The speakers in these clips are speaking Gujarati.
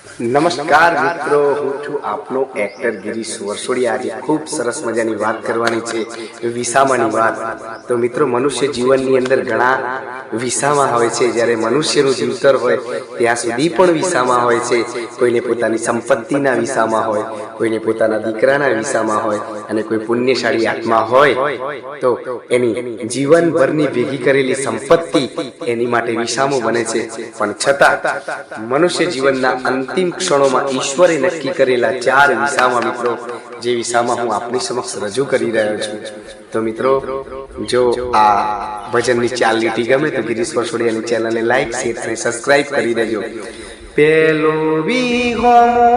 નમસ્કાર મિત્રો, હું છું આપનો એક્ટર ગિરીશ વરસોડિયા। આજે ખૂબ સરસ મજાની વાત કરવાની છે, વિસામાની વાત। તો મિત્રો, મનુષ્ય જીવનની અંદર ઘણા વિસામા હોય છે। જ્યારે મનુષ્યનું જીવતર હોય ત્યાં સુધી પણ વિસામા હોય છે। કોઈને પોતાની સંપત્તિના વિસામા હોય, કોઈને પોતાના દીકરાના વિસામા હોય, અને કોઈ પુણ્યશાળી આત્મા હોય તો એની જીવનભરની ભેગી કરેલી સંપત્તિ એની માટે વિસામો બને છે। પણ છતાં મનુષ્ય જીવનના અંતિમ ક્ષણોમાં ઈશ્વરે નક્કી કરેલા 4 વિસામા મિત્રો, જે વિસામા હું આપની સમક્ષ રજૂ કરી રહ્યો છું। તો મિત્રો, જો આ ભજનની ચાલ લીટી ગમે તો ગિરીશ વરસોડિયાની ચેનલને લાઈક, શેર અને સબસ્ક્રાઇબ કરી દેજો। પેલો વિહોમો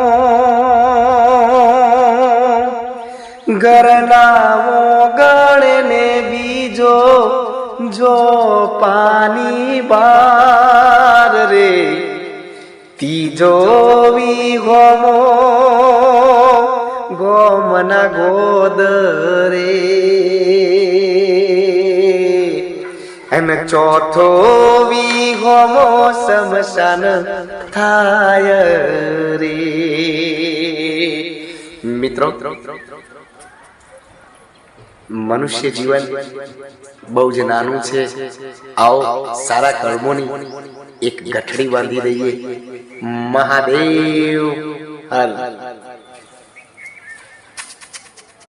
ઘરનામો ગણે બીજો જો પાણી બાર રે, ત્રીજો વિહોમો ગોમના ગોદ રે, અને ચોથો વિહોમો શમશાન થાય રે। મિત્રો, મનુષ્ય જીવન બહુ જ નાનું છે। આવો સારા કર્મોની એક ગઠડી બાંધી દઈએ। મહાદેવ હર